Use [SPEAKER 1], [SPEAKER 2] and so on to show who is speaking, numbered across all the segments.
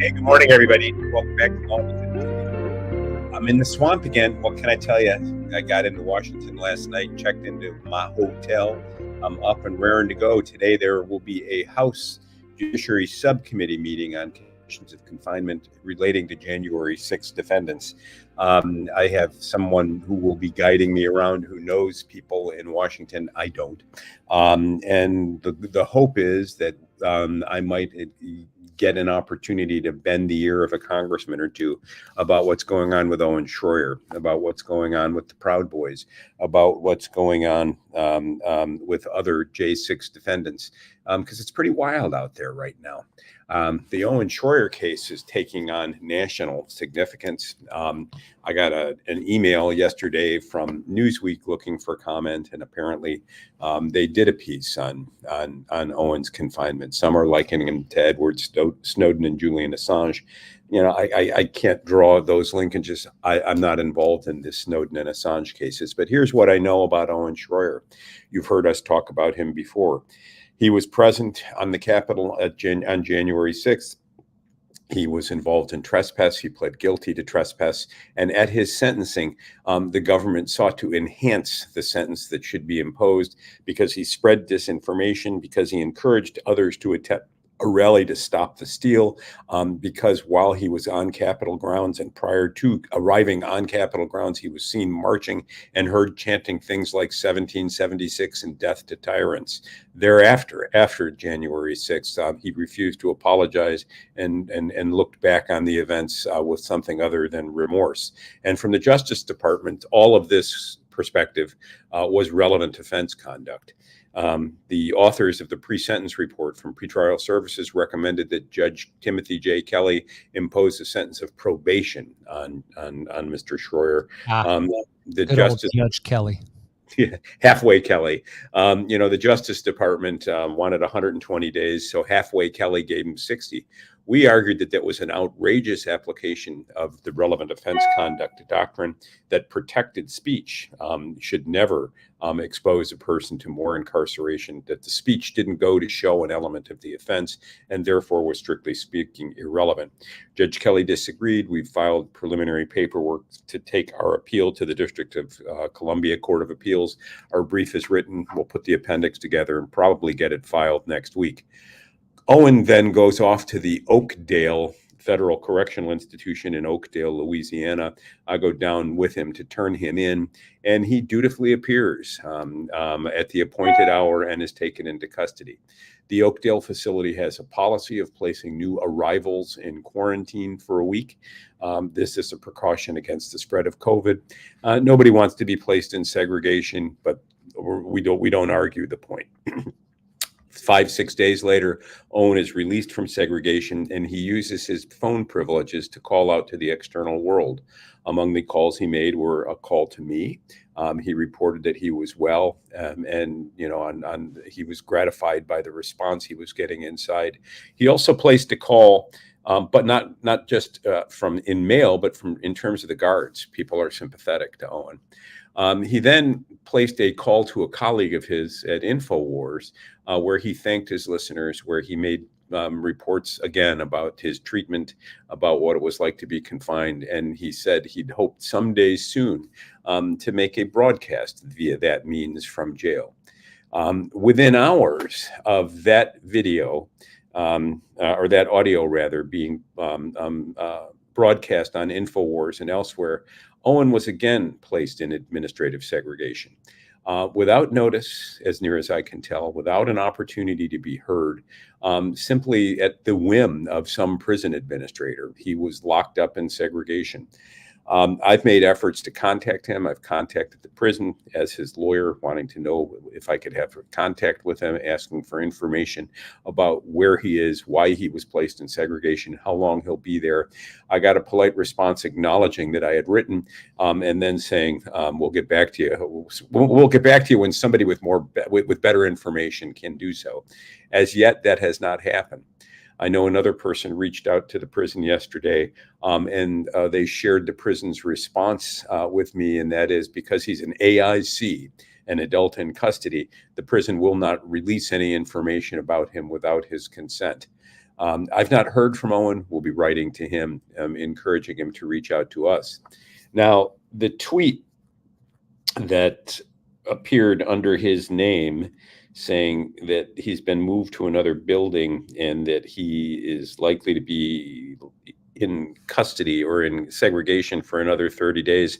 [SPEAKER 1] Hey, good morning, everybody. Welcome back to Law and Legitimacy. I'm in the swamp again. What can I tell you? I got into Washington last night, checked into my hotel. I'm up and raring to go. Today, there will be a House Judiciary Subcommittee meeting on conditions of confinement relating to January 6th defendants. I have someone who will be guiding me around who knows people in Washington. I don't. And the hope is that I might get an opportunity to bend the ear of a congressman or two about what's going on with Owen Shroyer, about what's going on with the Proud Boys, about what's going on with other J6 defendants, because it's pretty wild out there right now. The Owen Shroyer case is taking on national significance. I got an email yesterday from Newsweek looking for comment, and apparently they did a piece on Owen's confinement. Some are likening him to Edward Snowden and Julian Assange. You know, I can't draw those linkages. I'm not involved in the Snowden and Assange cases, but here's what I know about Owen Shroyer. You've heard us talk about him before. He was present on the Capitol on January 6th. He was involved in trespass. He pled guilty to trespass. And at his sentencing, the government sought to enhance the sentence that should be imposed because he spread disinformation, because he encouraged others to attempt a rally to stop the steal, because while he was on Capitol grounds and prior to arriving on Capitol grounds, he was seen marching and heard chanting things like 1776 and death to tyrants. Thereafter, after January 6th, he refused to apologize and looked back on the events with something other than remorse. And from the Justice Department, all of this perspective was relevant offense conduct. The authors of the pre-sentence report from Pretrial Services recommended that Judge Timothy J. Kelly impose a sentence of probation on Mr. Shroyer.
[SPEAKER 2] The Justice Judge Kelly.
[SPEAKER 1] Halfway Kelly. The Justice Department wanted 120 days, so halfway Kelly gave him 60. We argued that was an outrageous application of the relevant offense conduct doctrine, that protected speech should never expose a person to more incarceration, that the speech didn't go to show an element of the offense and therefore was strictly speaking irrelevant. Judge Kelly disagreed. We filed preliminary paperwork to take our appeal to the District of Columbia Court of Appeals. Our brief is written. We'll put the appendix together and probably get it filed next week. Owen then goes off to the Oakdale Federal Correctional Institution in Oakdale, Louisiana. I go down with him to turn him in, and he dutifully appears at the appointed hour and is taken into custody. The Oakdale facility has a policy of placing new arrivals in quarantine for a week. This is a precaution against the spread of COVID. Nobody wants to be placed in segregation, but we don't argue the point. 5-6 days later, Owen is released from segregation, and he uses his phone privileges to call out to the external world. Among the calls he made were a call to me. He reported that he was well, and he was gratified by the response he was getting inside. He also placed a call, but not just from in mail, but from in terms of the guards. People are sympathetic to Owen. He then placed a call to a colleague of his at InfoWars, where he thanked his listeners, where he made reports again about his treatment, about what it was like to be confined. And he said he'd hoped someday soon to make a broadcast via that means from jail. Within hours of that video, or that audio rather, being broadcast on InfoWars and elsewhere, Owen was again placed in administrative segregation. Without notice, as near as I can tell, without an opportunity to be heard, simply at the whim of some prison administrator. He was locked up in segregation. I've made efforts to contact him. I've contacted the prison as his lawyer, wanting to know if I could have contact with him, asking for information about where he is, why he was placed in segregation, how long he'll be there. I got a polite response acknowledging that I had written, and then saying, we'll get back to you. We'll get back to you when somebody with better information can do so. As yet, that has not happened. I know another person reached out to the prison yesterday, and they shared the prison's response with me, and that is because he's an AIC, an adult in custody, the prison will not release any information about him without his consent. I've not heard from Owen. We'll be writing to him, encouraging him to reach out to us. Now, the tweet that appeared under his name saying that he's been moved to another building and that he is likely to be in custody or in segregation for another 30 days.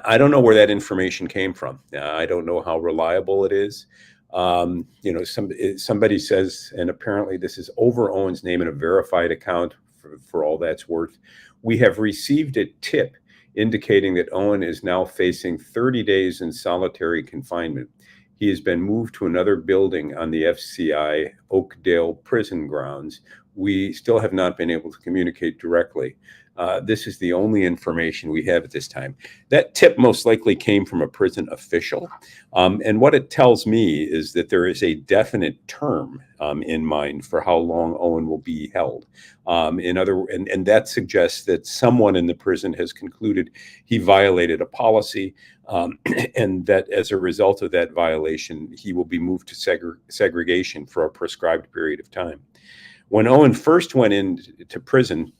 [SPEAKER 1] I don't know where that information came from. I don't know how reliable it is. Somebody says, and apparently this is over Owen's name in a verified account for all that's worth. We have received a tip indicating that Owen is now facing 30 days in solitary confinement. He has been moved to another building on the FCI Oakdale prison grounds. We still have not been able to communicate directly. This is the only information we have at this time. That tip most likely came from a prison official. And what it tells me is that there is a definite term in mind for how long Owen will be held. And that suggests that someone in the prison has concluded he violated a policy, and that as a result of that violation, he will be moved to segregation for a prescribed period of time. When Owen first went into prison,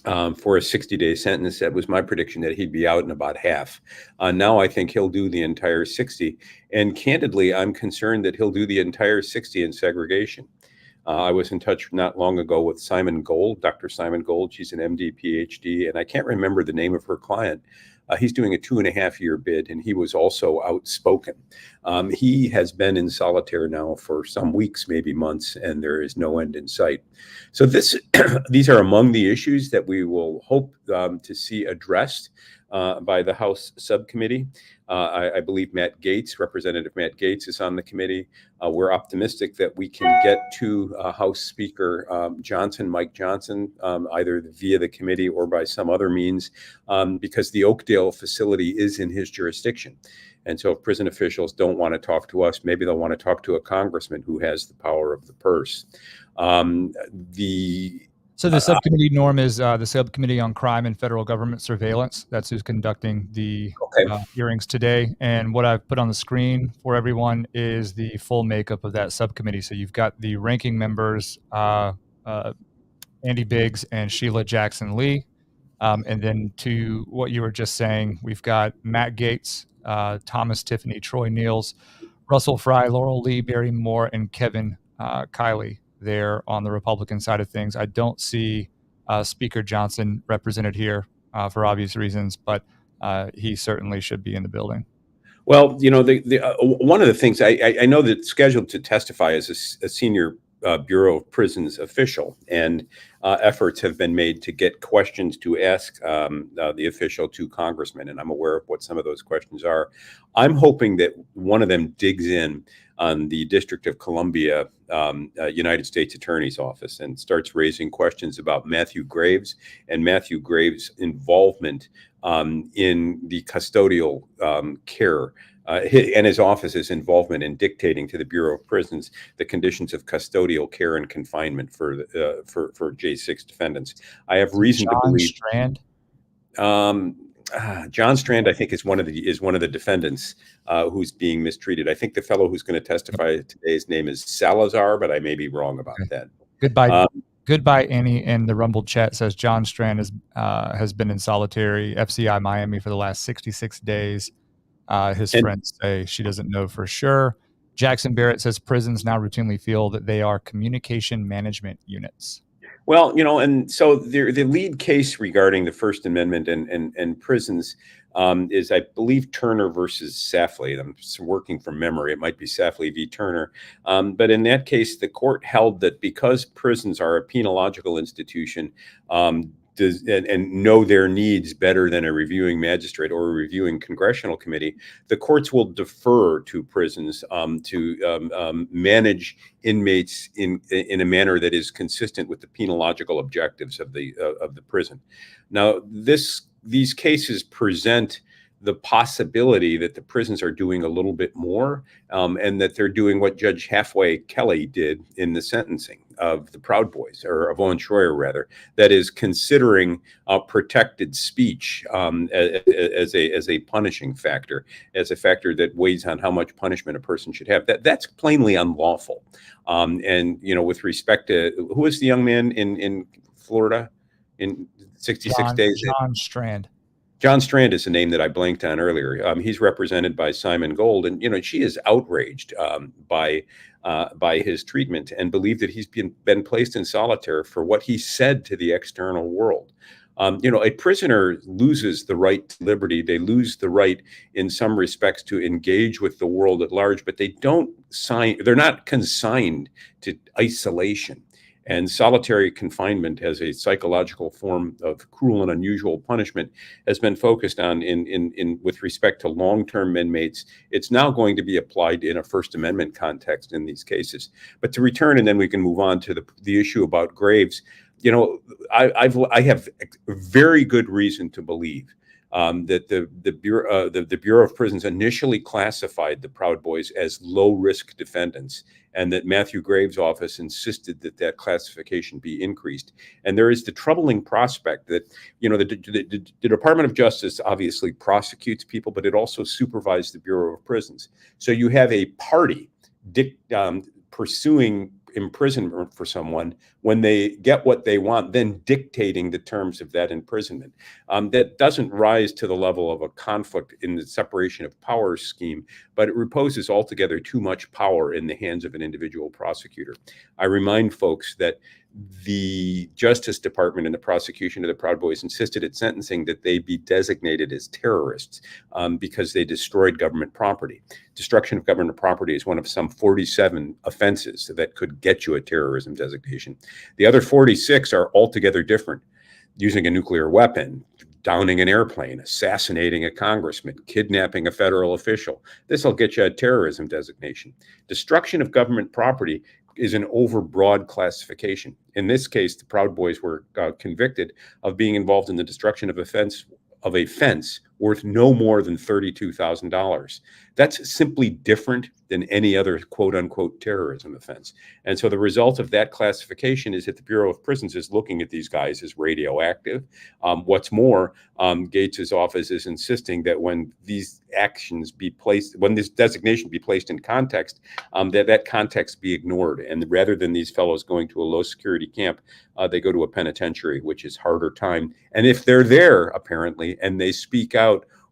[SPEAKER 1] for a 60-day sentence, that was my prediction that he'd be out in about half. Now I think he'll do the entire 60. And candidly, I'm concerned that he'll do the entire 60 in segregation. I was in touch not long ago with Simon Gold, Dr. Simon Gold. She's an MD, PhD, and I can't remember the name of her client. He's doing a 2.5-year bid, and he was also outspoken. He has been in solitary now for some weeks, maybe months, and there is no end in sight. So these are among the issues that we will hope to see addressed by the House subcommittee. I believe Representative Matt Gaetz is on the committee. We're optimistic that we can get to House Speaker Mike Johnson, either via the committee or by some other means, because the Oakdale facility is in his jurisdiction. And so if prison officials don't want to talk to us, maybe they'll want to talk to a congressman who has the power of the purse.
[SPEAKER 2] So the subcommittee, Norm, is the Subcommittee on Crime and Federal Government Surveillance. That's who's conducting the hearings today. And what I've put on the screen for everyone is the full makeup of that subcommittee. So you've got the ranking members, Andy Biggs and Sheila Jackson Lee. And then to what you were just saying, we've got Matt Gaetz, Thomas Tiffany, Troy Niels, Russell Fry, Laurel Lee, Barry Moore, and Kevin Kiley there on the Republican side of things. I don't see Speaker Johnson represented here for obvious reasons, but he certainly should be in the building.
[SPEAKER 1] Well, one of the things I know that scheduled to testify is a senior Bureau of Prisons official, and efforts have been made to get questions to ask the official to congressmen, and I'm aware of what some of those questions are. I'm hoping that one of them digs in on the District of Columbia United States Attorney's Office and starts raising questions about Matthew Graves and Matthew Graves' involvement in the custodial care and his office's involvement in dictating to the Bureau of Prisons the conditions of custodial care and confinement for J6 defendants. I have reason to believe
[SPEAKER 2] Strand.
[SPEAKER 1] John Strand, I think, is one of the defendants who's being mistreated. I think the fellow who's going to testify today's name is Salazar, but I may be wrong about that.
[SPEAKER 2] Goodbye, Annie. And the Rumble chat says John Strand has been in solitary FCI Miami for the last 66 days. His friends say she doesn't know for sure. Jackson Barrett says prisons now routinely feel that they are communication management units.
[SPEAKER 1] Well, and so the lead case regarding the First Amendment and prisons is, I believe, Turner versus Safley. I'm working from memory. It might be Safley v. Turner. But in that case, the court held that because prisons are a penological institution, and know their needs better than a reviewing magistrate or a reviewing congressional committee, the courts will defer to prisons to manage inmates in a manner that is consistent with the penological objectives of the prison. Now, these cases present the possibility that the prisons are doing a little bit more, and that they're doing what Judge Halfway Kelly did in the sentencing. the Proud Boys, or of Owen Shroyer rather, that is considering protected speech as a punishing factor, as a factor that weighs on how much punishment a person should have. That's plainly unlawful. And with respect to, who was the young man in Florida in 66 days?
[SPEAKER 2] John Strand.
[SPEAKER 1] John Strand is a name that I blanked on earlier. He's represented by Simon Gold, and she is outraged by his treatment and believed that he's been placed in solitary for what he said to the external world. A prisoner loses the right to liberty. They lose the right, in some respects, to engage with the world at large, but they're not consigned to isolation. And solitary confinement as a psychological form of cruel and unusual punishment has been focused on with respect to long-term inmates. It's now going to be applied in a First Amendment context in these cases. But to return, and then we can move on to the issue about Graves. I have very good reason to believe that the Bureau of Prisons initially classified the Proud Boys as low-risk defendants, and that Matthew Graves' office insisted that classification be increased. And there is the troubling prospect that the Department of Justice obviously prosecutes people, but it also supervises the Bureau of Prisons. So you have a party pursuing imprisonment for someone when they get what they want, then dictating the terms of that imprisonment. That doesn't rise to the level of a conflict in the separation of powers scheme, but it reposes altogether too much power in the hands of an individual prosecutor. I remind folks that the Justice Department and the prosecution of the Proud Boys insisted at sentencing that they be designated as terrorists because they destroyed government property. Destruction of government property is one of some 47 offenses that could get you a terrorism designation. The other 46 are altogether different: using a nuclear weapon, downing an airplane, assassinating a congressman, kidnapping a federal official. This will get you a terrorism designation. Destruction of government property is an overbroad classification. In this case, the Proud Boys were convicted of being involved in the destruction of a fence worth no more than $32,000. That's simply different than any other quote-unquote terrorism offense. And so the result of that classification is that the Bureau of Prisons is looking at these guys as radioactive. What's more, Gates's office is insisting that when these actions be placed, when this designation be placed in context, that context be ignored. And rather than these fellows going to a low security camp, they go to a penitentiary, which is harder time. And if they're there, apparently, and they speak out,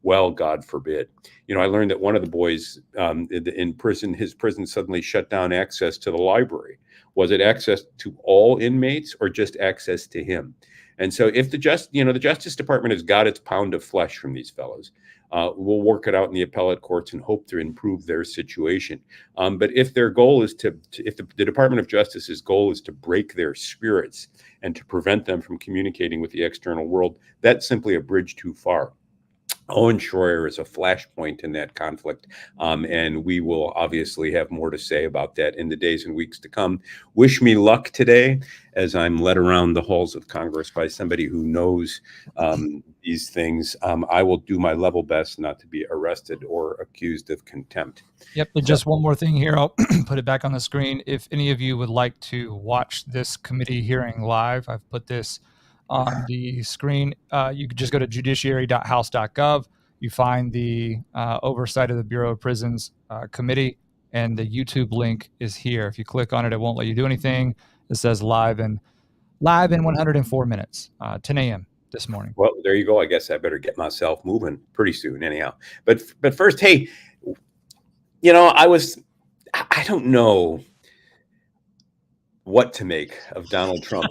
[SPEAKER 1] well, God forbid. I learned that one of the boys in prison, his prison suddenly shut down access to the library. Was it access to all inmates or just access to him? And so if the Justice Department has got its pound of flesh from these fellows, we'll work it out in the appellate courts and hope to improve their situation. But if their goal is if the Department of Justice's goal is to break their spirits and to prevent them from communicating with the external world, that's simply a bridge too far. Owen Shroyer is a flashpoint in that conflict, and we will obviously have more to say about that in the days and weeks to come. Wish me luck today as I'm led around the halls of Congress by somebody who knows these things. I will do my level best not to be arrested or accused of contempt.
[SPEAKER 2] Yep. And just one more thing here. I'll put it back on the screen. If any of you would like to watch this committee hearing live, I've put this on the screen. You could just go to judiciary.house.gov. You find the oversight of the Bureau of Prisons committee, and the YouTube link is here. If you click on it, it won't let you do anything. It says live in 104 minutes, 10 a.m. this morning.
[SPEAKER 1] Well, there you go. I guess I better get myself moving pretty soon anyhow. But first, hey, I don't know what to make of Donald Trump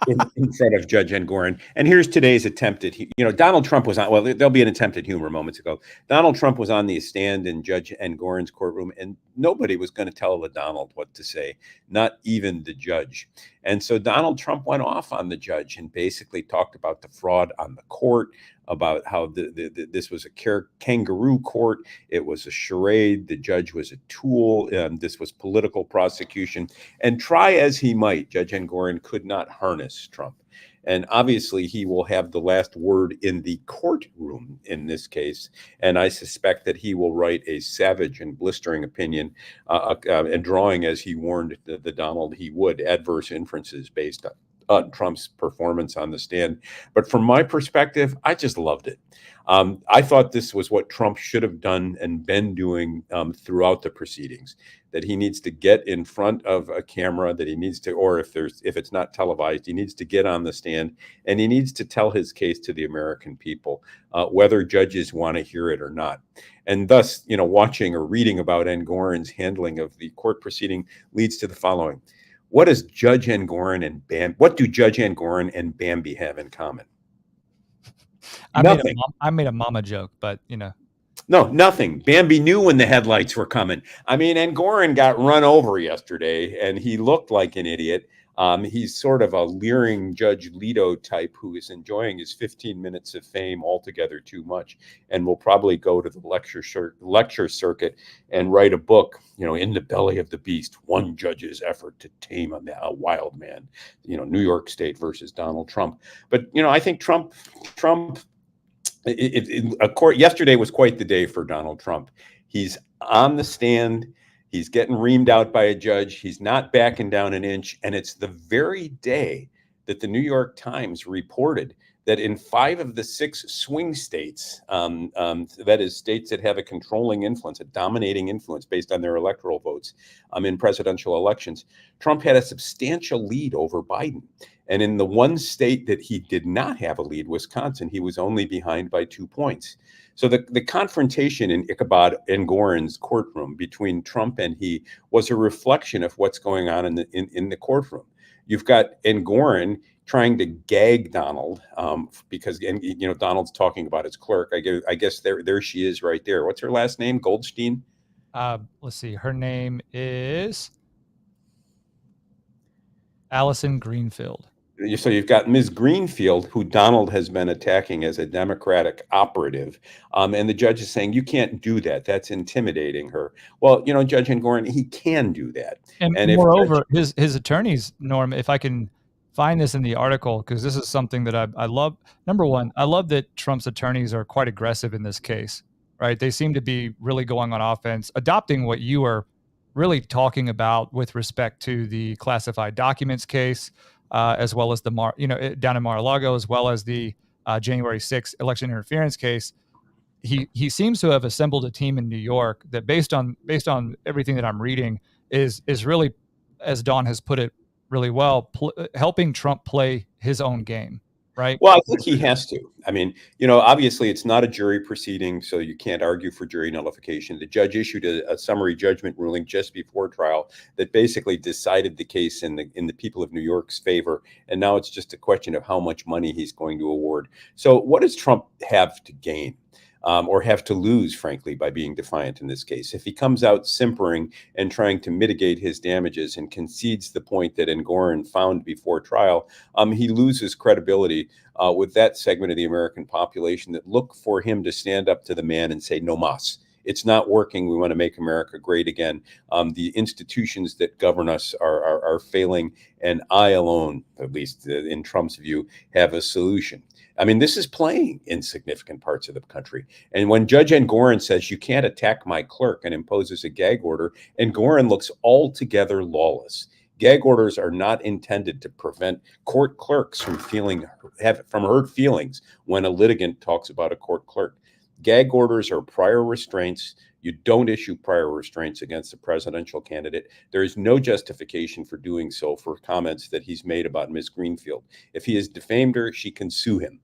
[SPEAKER 1] in front of Judge Engoron. And here's today's attempt at, Donald Trump was on, well, there'll be an attempt at humor moments ago. Donald Trump was on the stand in Judge Engoron's courtroom, and nobody was going to tell the Donald what to say, not even the judge. And so Donald Trump went off on the judge and basically talked about the fraud on the court, about how this was a kangaroo court. It was a charade. The judge was a tool. This was political prosecution. And try as he might, Judge Engoron could not harness Trump. And obviously, he will have the last word in the courtroom in this case. And I suspect that he will write a savage and blistering opinion and drawing, as he warned the Donald he would, adverse inferences based on Trump's performance on the stand. But from my perspective, I just loved it. I thought this was what Trump should have done and been doing throughout the proceedings. That he needs to get in front of a camera, that he needs to, or if it's not televised, he needs to get on the stand and he needs to tell his case to the American people, whether judges want to hear it or not. And thus, watching or reading about Engoron's handling of the court proceeding leads to the following. What do Judge Engoron and Bambi have in common? Nothing.
[SPEAKER 2] I made a mama joke, but
[SPEAKER 1] No, nothing. Bambi knew when the headlights were coming. I mean, Engoron got run over yesterday, and he looked like an idiot. He's sort of a leering Judge Leto type who is enjoying his 15 minutes of fame altogether too much, and will probably go to the lecture circuit and write a book, In the Belly of the Beast, one judge's effort to tame a wild man, New York State versus Donald Trump. But, I think Trump yesterday was quite the day for Donald Trump. He's on the stand. He's getting reamed out by a judge. He's not backing down an inch. And it's the very day that the New York Times reported that in 5 of the 6 swing states, that is states that have a controlling influence, a dominating influence based on their electoral votes in presidential elections, Trump had a substantial lead over Biden. And in the one state that he did not have a lead, Wisconsin, he was only behind by 2 points. So the confrontation in Ichabod Engoron's courtroom between Trump and he was a reflection of what's going on in the courtroom. You've got Engoron trying to gag Donald because Donald's talking about his clerk. I guess there she is right there. What's her last name? Goldstein?
[SPEAKER 2] Let's see. Her name is Allison Greenfield.
[SPEAKER 1] So you've got Ms. Greenfield, who Donald has been attacking as a Democratic operative. And the judge is saying, you can't do that. That's intimidating her. Well, Judge Engoron, he can do that.
[SPEAKER 2] And moreover, his attorneys, Norm, if I can find this in the article, because this is something that I love. Number one, I love that Trump's attorneys are quite aggressive in this case, right? They seem to be really going on offense, adopting what you are really talking about with respect to the classified documents case, as well as the down in Mar-a-Lago, as well as the January 6th election interference case. He seems to have assembled a team in New York that, based on everything that I'm reading, is really, as Don has put it really well, helping Trump play his own game. Right.
[SPEAKER 1] Well, I think he has to. I mean, obviously it's not a jury proceeding, so you can't argue for jury nullification. The judge issued a summary judgment ruling just before trial that basically decided the case in the people of New York's favor. And now it's just a question of how much money he's going to award. So what does Trump have to gain? Or have to lose, frankly, by being defiant in this case? If he comes out simpering and trying to mitigate his damages and concedes the point that Engoron found before trial, he loses credibility with that segment of the American population that look for him to stand up to the man and say, no mas. It's not working. We want to make America great again. The institutions that govern us are failing, and I alone, at least in Trump's view, have a solution. I mean, this is playing in significant parts of the country. And when Judge Engoron says you can't attack my clerk and imposes a gag order, Engoron looks altogether lawless. Gag orders are not intended to prevent court clerks from hurt feelings when a litigant talks about a court clerk. Gag orders are prior restraints. You don't issue prior restraints against a presidential candidate. There is no justification for doing so for comments that he's made about Ms. Greenfield. If he has defamed her, she can sue him.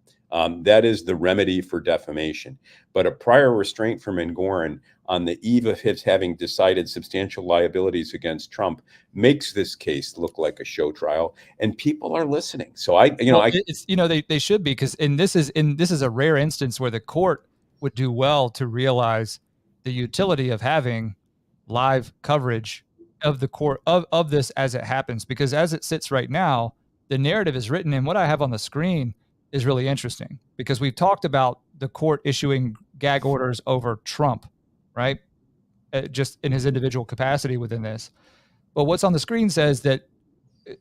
[SPEAKER 1] That is the remedy for defamation. But a prior restraint from Engoron on the eve of his having decided substantial liabilities against Trump makes this case look like a show trial, and people are listening. So
[SPEAKER 2] they should be, because this is a rare instance where the court would do well to realize the utility of having live coverage of the court of this as it happens, because as it sits right now, the narrative is written, and what I have on the screen is really interesting, because we've talked about the court issuing gag orders over Trump, right? Just in his individual capacity within this. But what's on the screen says that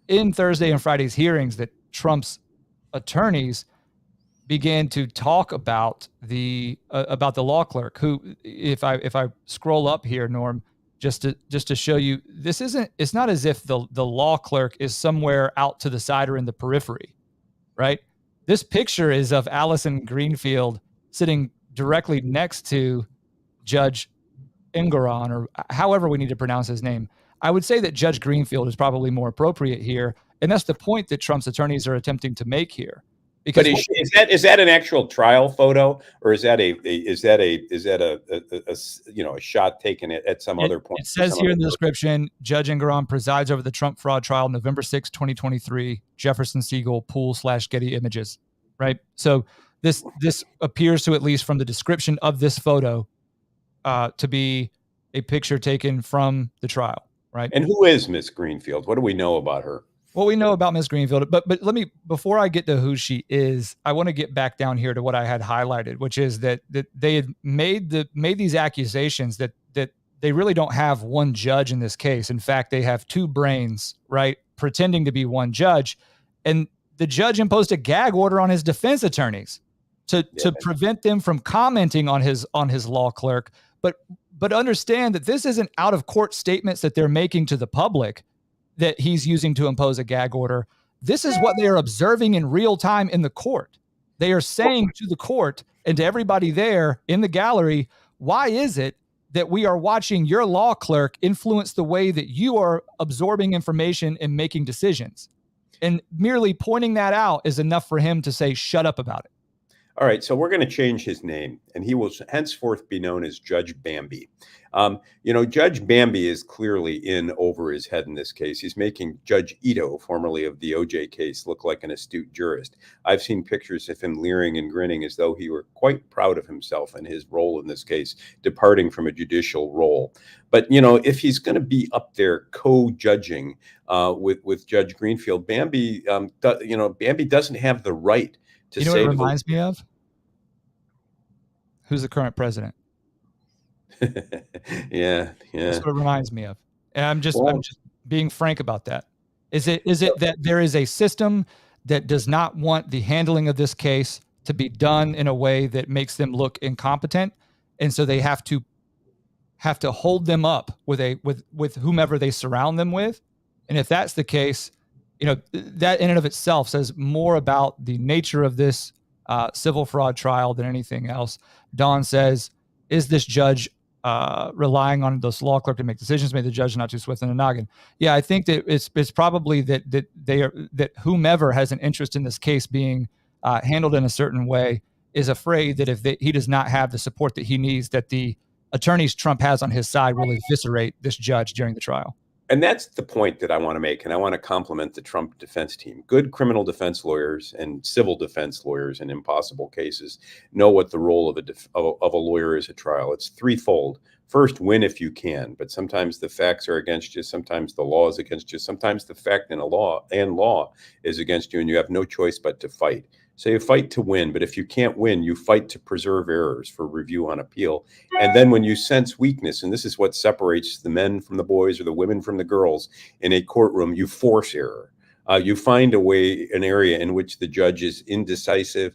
[SPEAKER 2] in Thursday and Friday's hearings, that Trump's attorneys began to talk about the law clerk, who, if I scroll up here, Norm, just to show you, it's not as if the law clerk is somewhere out to the side or in the periphery, right? This picture is of Allison Greenfield sitting directly next to Judge Engoron, or however we need to pronounce his name. I would say that Judge Greenfield is probably more appropriate here, and that's the point that Trump's attorneys are attempting to make here. Because
[SPEAKER 1] but is that an actual trial photo, or is that a shot taken at some other point?
[SPEAKER 2] It says here in the description, Judge Engoron presides over the Trump fraud trial, November 6, 2023, Jefferson Siegel pool/Getty Images, right? So this appears to, at least from the description of this photo, to be a picture taken from the trial, right?
[SPEAKER 1] And who is Miss Greenfield? What do we know about her?
[SPEAKER 2] What we know about Ms. Greenfield, but let me, before I get to who she is, I want to get back down here to what I had highlighted, which is that they had made these accusations that they really don't have one judge in this case. In fact, they have two brains, right, pretending to be one judge, and the judge imposed a gag order on his defense attorneys to prevent them from commenting on his law clerk. But understand that this isn't out of court statements that they're making to the public that he's using to impose a gag order. This is what they are observing in real time in the court. They are saying to the court and to everybody there in the gallery, why is it that we are watching your law clerk influence the way that you are absorbing information and making decisions? And merely pointing that out is enough for him to say, shut up about it.
[SPEAKER 1] All right, so we're going to change his name, and he will henceforth be known as Judge Bambi. Judge Bambi is clearly in over his head in this case. He's making Judge Ito, formerly of the OJ case, look like an astute jurist. I've seen pictures of him leering and grinning as though he were quite proud of himself and his role in this case, departing from a judicial role. But, if he's going to be up there co-judging with Judge Greenfield, Bambi doesn't have the right to say.
[SPEAKER 2] What it reminds me of? Who's the current president?
[SPEAKER 1] Yeah.
[SPEAKER 2] That's what it reminds me of. And I'm just being frank about that. Is it that there is a system that does not want the handling of this case to be done in a way that makes them look incompetent, and so they have to hold them up with whomever they surround them with? And if that's the case, that in and of itself says more about the nature of this civil fraud trial than anything else. Dawn says, is this judge relying on this law clerk to make decisions? Maybe the judge not too swift in the noggin. Yeah, I think that it's probably that whomever has an interest in this case being handled in a certain way is afraid that if he does not have the support that he needs, that the attorneys Trump has on his side will eviscerate this judge during the trial.
[SPEAKER 1] And that's the point that I want to make, and I want to compliment the Trump defense team. Good criminal defense lawyers and civil defense lawyers in impossible cases know what the role of a lawyer is at trial. It's threefold. First, win if you can, but sometimes the facts are against you, sometimes the law is against you, sometimes the fact and law is against you, and you have no choice but to fight. So you fight to win, but if you can't win, you fight to preserve errors for review on appeal. And then when you sense weakness, and this is what separates the men from the boys or the women from the girls in a courtroom, you force error. You find a way, an area in which the judge is indecisive,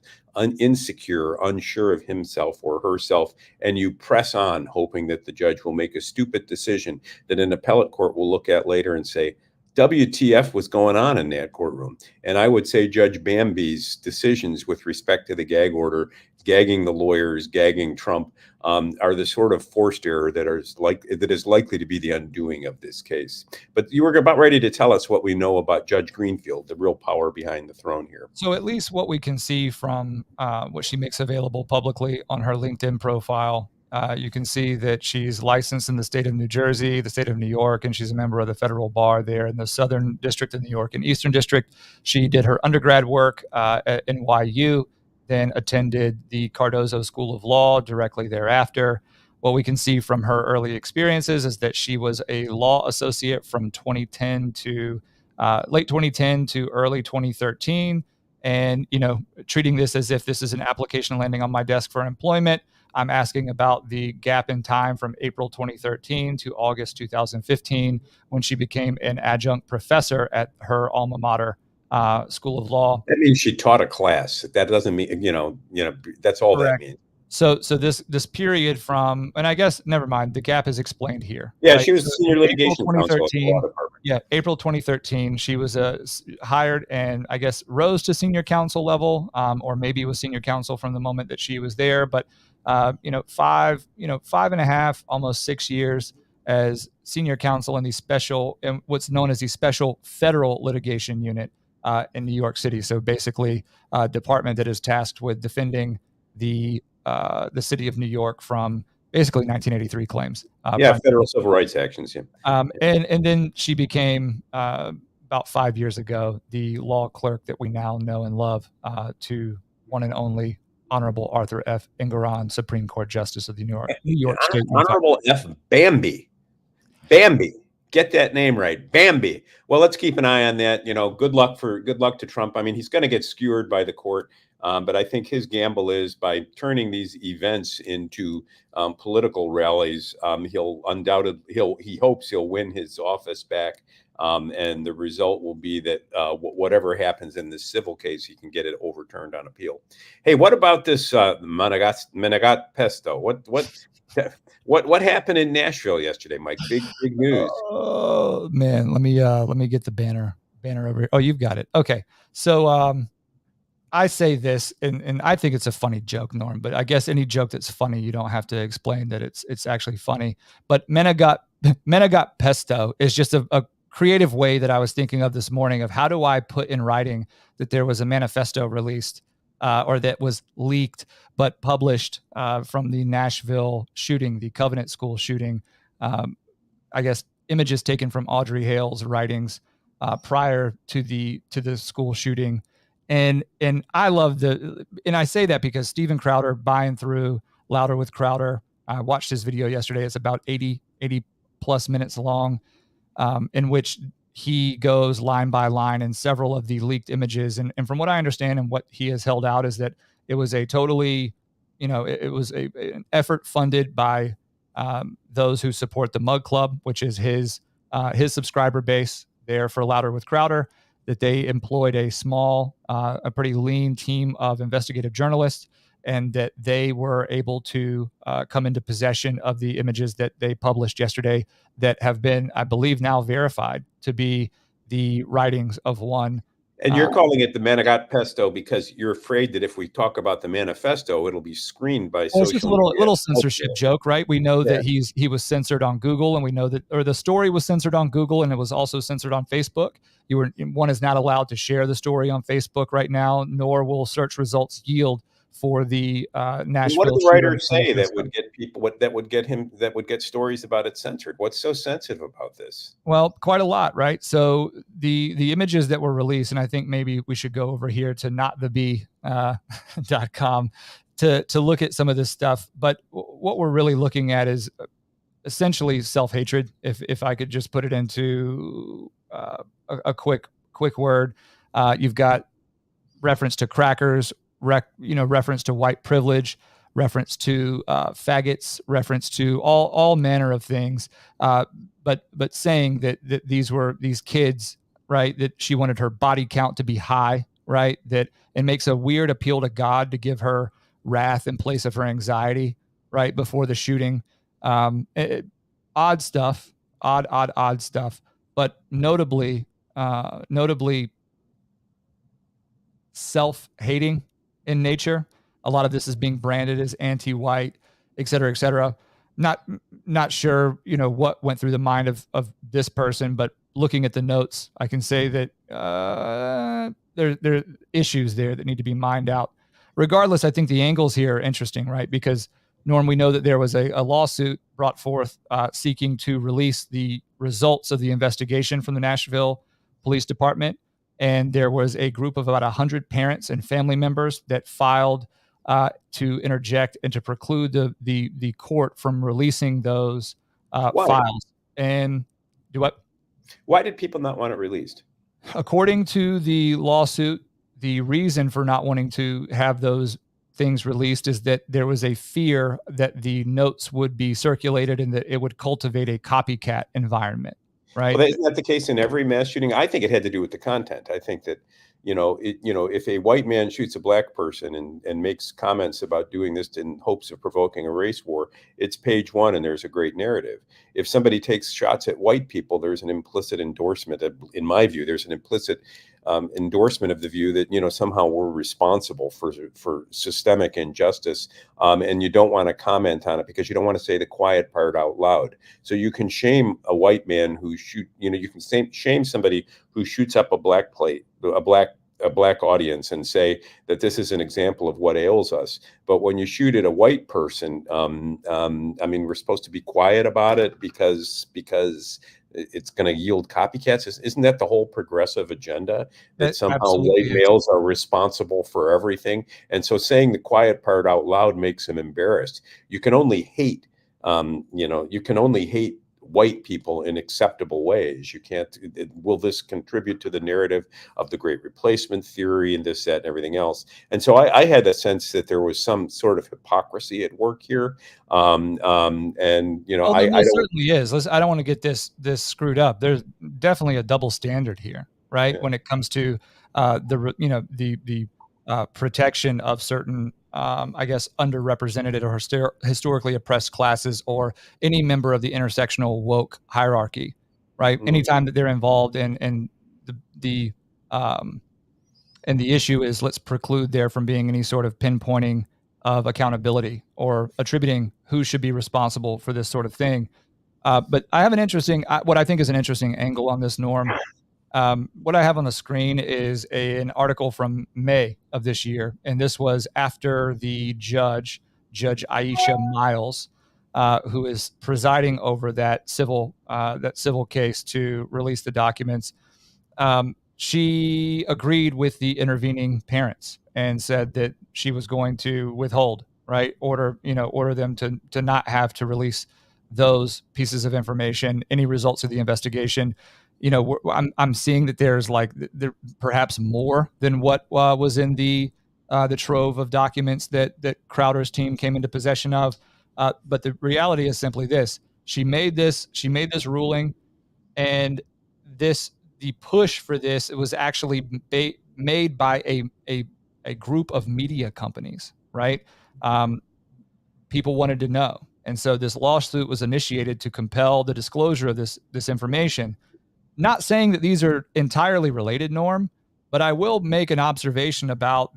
[SPEAKER 1] insecure, unsure of himself or herself, and you press on, hoping that the judge will make a stupid decision that an appellate court will look at later and say, WTF was going on in that courtroom. And I would say Judge Bambi's decisions with respect to the gag order, gagging the lawyers, gagging Trump, are the sort of forced error that is likely to be the undoing of this case. But you were about ready to tell us what we know about Judge Greenfield, the real power behind the throne here.
[SPEAKER 2] So at least what we can see from what she makes available publicly on her LinkedIn profile, you can see that she's licensed in the state of New Jersey, the state of New York, and she's a member of the federal bar there in the Southern District of New York and Eastern District. She did her undergrad work at NYU, then attended the Cardozo School of Law directly thereafter. What we can see from her early experiences is that she was a law associate from 2010 to late 2010 to early 2013. And, treating this as if this is an application landing on my desk for employment, I'm asking about the gap in time from April 2013 to August 2015, when she became an adjunct professor at her alma mater School of Law.
[SPEAKER 1] That means she taught a class. That doesn't mean, that's all
[SPEAKER 2] Correct.
[SPEAKER 1] that means.
[SPEAKER 2] So this period from, and I guess, never mind, the gap is explained here.
[SPEAKER 1] Yeah,
[SPEAKER 2] right?
[SPEAKER 1] she was
[SPEAKER 2] So
[SPEAKER 1] senior litigation counsel at the law
[SPEAKER 2] 2013,
[SPEAKER 1] department.
[SPEAKER 2] yeah, April 2013, she was hired and I guess rose to senior counsel level, or maybe was senior counsel from the moment that she was there. But 5.5, almost 6 years as senior counsel in in what's known as the Special Federal Litigation Unit in New York City. So basically, a department that is tasked with defending the city of New York from basically 1983 claims.
[SPEAKER 1] Federal civil rights actions. Yeah.
[SPEAKER 2] And then she became about 5 years ago the law clerk that we now know and love, to one and only Honorable Arthur F. Engoron, Supreme Court Justice of the New York State.
[SPEAKER 1] Honorable F. Bambi. Bambi. Get that name right, Bambi. Well, let's keep an eye on that. Good luck to Trump. I mean, he's going to get skewered by the court, but I think his gamble is by turning these events into political rallies. He hopes he'll win his office back, and the result will be that whatever happens in this civil case, he can get it overturned on appeal. Hey, what about this Manicotti Pesto? What happened in Nashville yesterday, Mike? Big news.
[SPEAKER 2] Oh man, let me get the banner over here. Oh, you've got it. Okay. So I say this, and I think it's a funny joke, Norm, but I guess any joke that's funny, you don't have to explain that it's actually funny. But Manicotti Pesto is just a creative way that I was thinking of this morning of how do I put in writing that there was a manifesto released or that was leaked but published from the Nashville shooting, the Covenant School shooting. I guess images taken from Audrey Hale's writings prior to the school shooting, and I love and I say that because Steven Crowder, buying through Louder with Crowder, I watched his video yesterday. It's about 80 plus minutes long, in which he goes line by line in several of the leaked images. And from what I understand and what he has held out is that it was a totally, it was an effort funded by those who support the Mug Club, which is his subscriber base there for Louder with Crowder, that they employed a small, a pretty lean team of investigative journalists, and that they were able to come into possession of the images that they published yesterday that have been, I believe, now verified to be the writings of one.
[SPEAKER 1] And you're calling it the Manicotti Pesto because you're afraid that if we talk about the manifesto, it'll be screened by social media.
[SPEAKER 2] It's just a little censorship joke, right? We know that he was censored on Google, and we know that, or the story was censored on Google, and it was also censored on Facebook. One is not allowed to share the story on Facebook right now, nor will search results yield for the Nashville.
[SPEAKER 1] What did the writers say that would get people that would get stories about it censored? What's so sensitive about this?
[SPEAKER 2] Well, quite a lot, right? So the images that were released, and I think maybe we should go over here to notthebee.com to look at some of this stuff. But what we're really looking at is essentially self-hatred. If I could just put it into a quick word, you've got reference to crackers, reference to white privilege, reference to faggots, reference to all manner of things, but saying that these kids, right, that she wanted her body count to be high, right, that it makes a weird appeal to God to give her wrath in place of her anxiety, right, before the shooting. Odd stuff, but notably self-hating in nature. A lot of this is being branded as anti-white, et cetera, et cetera. Not sure, what went through the mind of this person, but looking at the notes, I can say that there are issues there that need to be mined out. Regardless, I think the angles here are interesting, right? Because, Norm, we know that there was a lawsuit brought forth seeking to release the results of the investigation from the Nashville Police Department. And there was a group of about 100 parents and family members that filed to interject and to preclude the court from releasing those files. And do what?
[SPEAKER 1] Why did people not want it released?
[SPEAKER 2] According to the lawsuit, the reason for not wanting to have those things released is that there was a fear that the notes would be circulated and that it would cultivate a copycat environment. right?
[SPEAKER 1] Well, isn't that the case in every mass shooting? I think it had to do with the content. I think that, if a white man shoots a black person and makes comments about doing this in hopes of provoking a race war, it's page one and there's a great narrative. If somebody takes shots at white people, there's an implicit endorsement. In my view, there's an implicit endorsement of the view that, somehow we're responsible for systemic injustice. And you don't want to comment on it because you don't want to say the quiet part out loud. So you can shame a white man you can shame somebody who shoots up a black audience and say that this is an example of what ails us. But when you shoot at a white person, we're supposed to be quiet about it because it's going to yield copycats. Isn't that the whole progressive agenda, that somehow white males are responsible for everything? And so saying the quiet part out loud makes them embarrassed. You can only hate white people in acceptable ways. You can't. Will this contribute to the narrative of the Great Replacement theory and this, that, and everything else? And so I had a sense that there was some sort of hypocrisy at work here. There
[SPEAKER 2] certainly is. I don't want to get this screwed up. There's definitely a double standard here, right? Yeah. When it comes to the protection of certain underrepresented or historically oppressed classes, or any member of the intersectional woke hierarchy, right? Mm-hmm. Anytime that they're involved in the issue is, let's preclude there from being any sort of pinpointing of accountability or attributing who should be responsible for this sort of thing. But I have what I think is an interesting angle on this, Norm. What I have on the screen is an article from May of this year, and this was after the Judge Aisha Miles, who is presiding over that civil case to release the documents. She agreed with the intervening parents and said that she was going to withhold, order them to not have to release those pieces of information, any results of the investigation. I'm seeing that there's there perhaps more than what was in the trove of documents that Crowder's team came into possession of. But the reality is simply this: she made this ruling, and the push for this, it was actually made by a group of media companies, right? People wanted to know, and so this lawsuit was initiated to compel the disclosure of this information. Not saying that these are entirely related, Norm, but I will make an observation about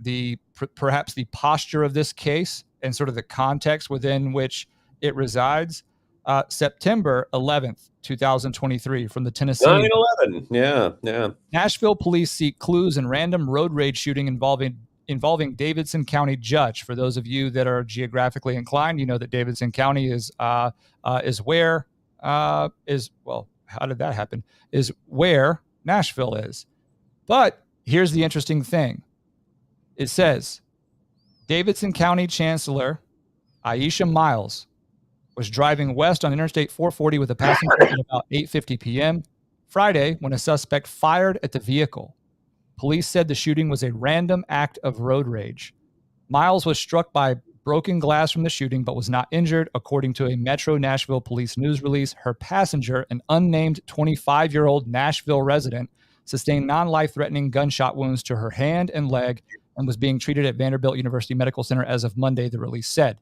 [SPEAKER 2] perhaps the posture of this case and sort of the context within which it resides. September 11th, 2023, from the Tennessee
[SPEAKER 1] 9/11. Yeah.
[SPEAKER 2] Nashville police seek clues in random road rage shooting involving Davidson County judge. For those of you that are geographically inclined, you know that Davidson County is where how did that happen? Is where Nashville is. But here's the interesting thing. It says Davidson County Chancellor Aisha Miles was driving west on Interstate 440 with a passenger at about 8:50 p.m. Friday when a suspect fired at the vehicle. Police said the shooting was a random act of road rage. Miles was struck by broken glass from the shooting, but was not injured, according to a Metro Nashville police news release. Her passenger, an unnamed 25-year-old Nashville resident, sustained non-life-threatening gunshot wounds to her hand and leg and was being treated at Vanderbilt University Medical Center as of Monday, the release said.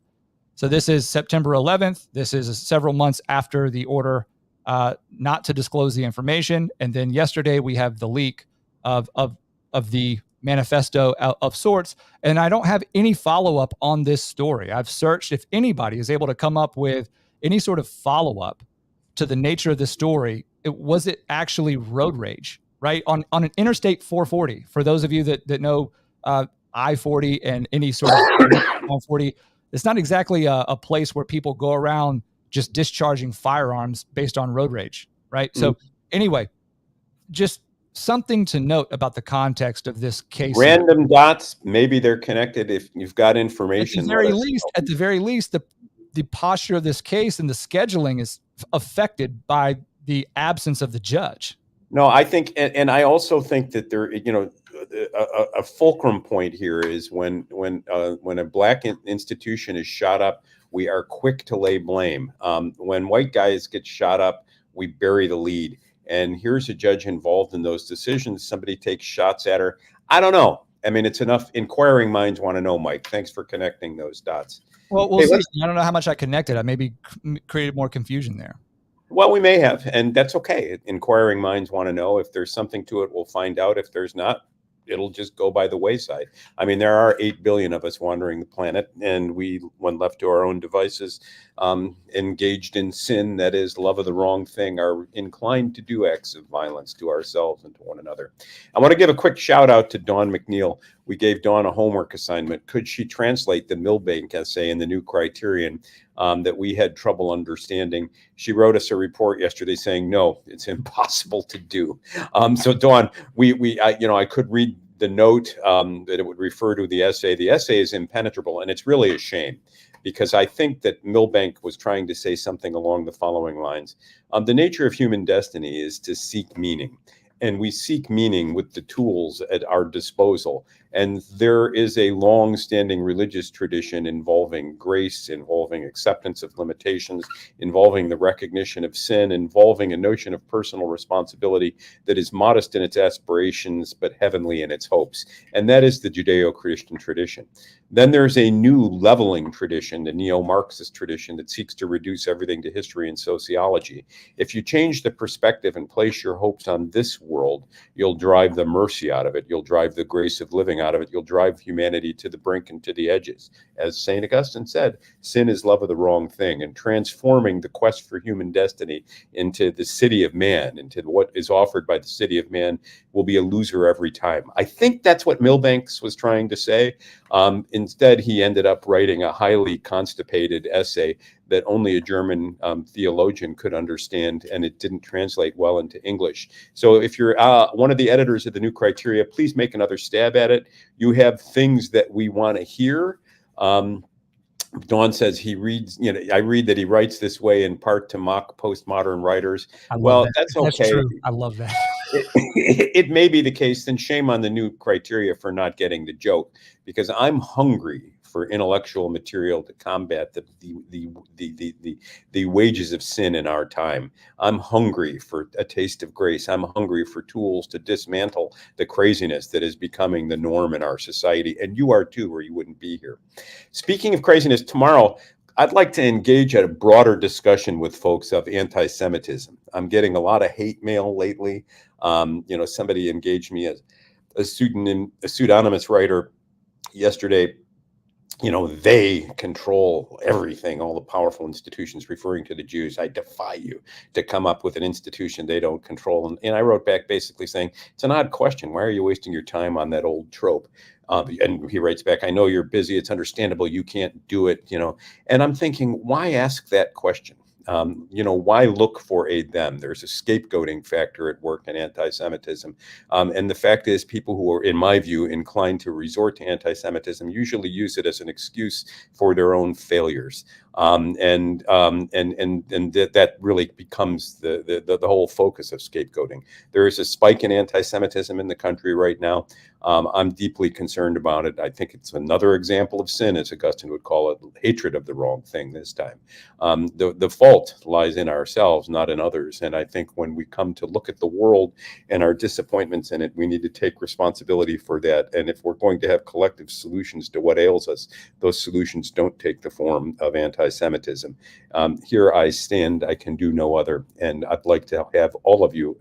[SPEAKER 2] So this is September 11th. This is several months after the order not to disclose the information. And then yesterday we have the leak of the manifesto of sorts. And I don't have any follow-up on this story. I've searched if anybody is able to come up with any sort of follow-up to the nature of the story. Was it actually road rage, right? On an Interstate 440, for those of you that know I-40 and any sort of 140, it's not exactly a place where people go around just discharging firearms based on road rage, right? Mm-hmm. So anyway, just something to note about the context of this case.
[SPEAKER 1] Random dots, maybe they're connected if you've got information.
[SPEAKER 2] At the very least, the posture of this case and the scheduling is affected by the absence of the judge.
[SPEAKER 1] No, I think, and I also think that there, a fulcrum point here is when a black institution is shot up, we are quick to lay blame. When white guys get shot up, we bury the lead. And here's a judge involved in those decisions. Somebody takes shots at her. I don't know. I mean, it's enough. Inquiring minds want to know, Mike. Thanks for connecting those dots.
[SPEAKER 2] Well, we'll see. I don't know how much I connected. I maybe created more confusion there.
[SPEAKER 1] Well, we may have, and that's okay. Inquiring minds want to know. If there's something to it, we'll find out. If there's not, it'll just go by the wayside. I mean, there are 8 billion of us wandering the planet, and we, when left to our own devices, engaged in sin, that is love of the wrong thing, are inclined to do acts of violence to ourselves and to one another. I want to give a quick shout out to Dawn McNeil. We gave Dawn a homework assignment. Could she translate the Milbank essay in the new criterion that we had trouble understanding? She wrote us a report yesterday saying, no, it's impossible to do. So Dawn, I could read the note that it would refer to the essay. The essay is impenetrable, and it's really a shame, because I think that Milbank was trying to say something along the following lines. The nature of human destiny is to seek meaning. And we seek meaning with the tools at our disposal. And there is a long-standing religious tradition involving grace, involving acceptance of limitations, involving the recognition of sin, involving a notion of personal responsibility that is modest in its aspirations, but heavenly in its hopes. And that is the Judeo-Christian tradition. Then there's a new leveling tradition, the neo-Marxist tradition, that seeks to reduce everything to history and sociology. If you change the perspective and place your hopes on this world, you'll drive the mercy out of it. You'll drive the grace of living out of it. You'll drive humanity to the brink and to the edges. As St. Augustine said, sin is love of the wrong thing, and transforming the quest for human destiny into the city of man, into what is offered by the city of man, will be a loser every time. I think that's what Milbanks was trying to say. Instead, he ended up writing a highly constipated essay that only a German theologian could understand, and it didn't translate well into English. So if you're one of the editors of the New Criteria, please make another stab at it. You have things that we want to hear. Dawn says he reads, I read that he writes this way in part to mock postmodern writers. Well, that's okay.
[SPEAKER 2] That's true. I love that.
[SPEAKER 1] It may be the case, then shame on the New Criteria for not getting the joke, because I'm hungry for intellectual material to combat the wages of sin in our time. I'm hungry for a taste of grace. I'm hungry for tools to dismantle the craziness that is becoming the norm in our society. And you are too, or you wouldn't be here. Speaking of craziness, tomorrow, I'd like to engage at a broader discussion with folks of anti-Semitism. I'm getting a lot of hate mail lately. Somebody engaged me as a pseudonymous writer yesterday. They control everything, all the powerful institutions, referring to the Jews. I defy you to come up with an institution they don't control. And I wrote back basically saying, it's an odd question. Why are you wasting your time on that old trope? And he writes back, I know you're busy. It's understandable. You can't do it, And I'm thinking, why ask that question? Why look for a them? There's a scapegoating factor at work in anti-Semitism. And the fact is, people who are, in my view, inclined to resort to anti-Semitism usually use it as an excuse for their own failures. And that really becomes the whole focus of scapegoating. There is a spike in anti-Semitism in the country right now. I'm deeply concerned about it. I think it's another example of sin, as Augustine would call it, hatred of the wrong thing this time. The fault lies in ourselves, not in others. And I think when we come to look at the world and our disappointments in it, we need to take responsibility for that. And if we're going to have collective solutions to what ails us, those solutions don't take the form of anti-Semitism. Here I stand, I can do no other. And I'd like to have all of you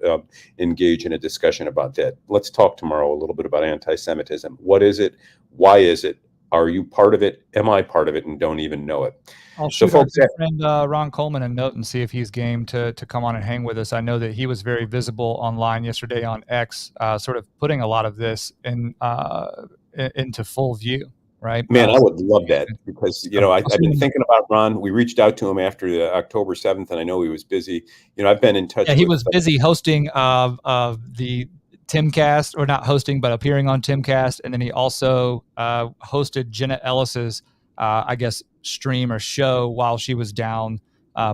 [SPEAKER 1] engage in a discussion about that. Let's talk tomorrow a little bit about anti-Semitism. What is it? Why is it? Are you part of it? Am I part of it and don't even know it?
[SPEAKER 2] I'll shoot our friend Ron Coleman a note and see if he's game to come on and hang with us. I know that he was very visible online yesterday on X, sort of putting a lot of this into full view. Right,
[SPEAKER 1] man, I would love that, because I've been thinking about Ron. We reached out to him after the October 7th, and I know he was busy. I've been in touch.
[SPEAKER 2] Yeah, he was busy hosting the Timcast, or not hosting, but appearing on Timcast, and then he also hosted Jenna Ellis's, I guess, stream or show while she was down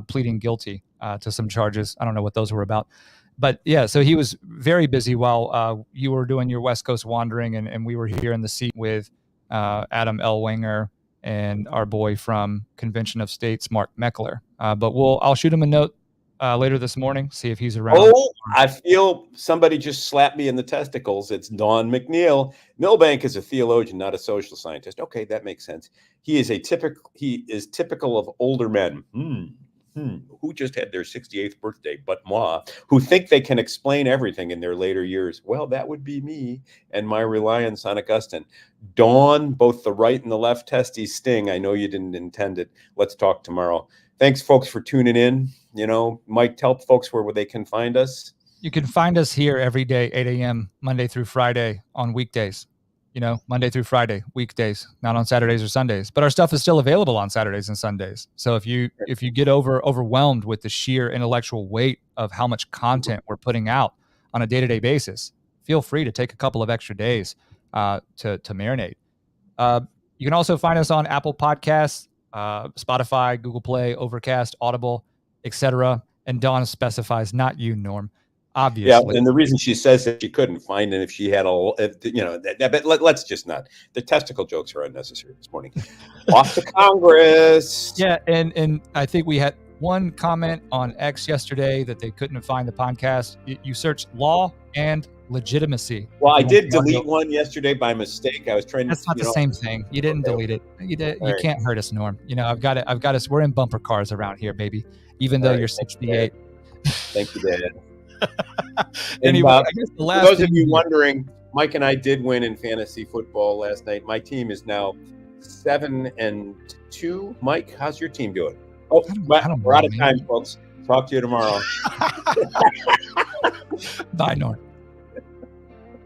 [SPEAKER 2] pleading guilty to some charges. I don't know what those were about. But yeah, so he was very busy while you were doing your West Coast wandering, and we were here in the seat with Adam Ellwanger and our boy from Convention of States, Mark Meckler. But I'll shoot him a note later this morning. See if he's around.
[SPEAKER 1] Oh, I feel somebody just slapped me in the testicles. It's Don McNeil. Milbank is a theologian, not a social scientist. Okay, that makes sense. He is typical of older men. Who just had their 68th birthday, but moi, who think they can explain everything in their later years. Well, that would be me and my reliance on Augustine. Dawn, both the right and the left testes sting. I know you didn't intend it. Let's talk tomorrow. Thanks, folks, for tuning in. Mike, tell folks where they can find us.
[SPEAKER 2] You can find us here every day, 8 a.m., Monday through Friday on weekdays. Monday through Friday, weekdays, not on Saturdays or Sundays. But our stuff is still available on Saturdays and Sundays. So if you get overwhelmed with the sheer intellectual weight of how much content we're putting out on a day-to-day basis, feel free to take a couple of extra days to marinate. You can also find us on Apple Podcasts, Spotify, Google Play, Overcast, Audible, etc. And Dawn specifies, not you, Norm. Obviously.
[SPEAKER 1] Yeah, and the reason she says that she couldn't find it if she had but let's just not. The testicle jokes are unnecessary this morning. Off to Congress.
[SPEAKER 2] Yeah, and I think we had one comment on X yesterday that they couldn't find the podcast. You search Law and Legitimacy.
[SPEAKER 1] Well, I did delete one yesterday by mistake. I was trying to.
[SPEAKER 2] That's not the same thing. You didn't delete it. You can't hurt us, Norm. I've got us. We're in bumper cars around here, baby. Even though you're 68.
[SPEAKER 1] Thank you, Dad.
[SPEAKER 2] Anyway, I guess the last
[SPEAKER 1] for those of you wondering, Mike and I did win in fantasy football last night. My team is now 7-2. Mike, how's your team doing? Oh, we're out of time, folks. Talk to you tomorrow.
[SPEAKER 2] Bye, Norm.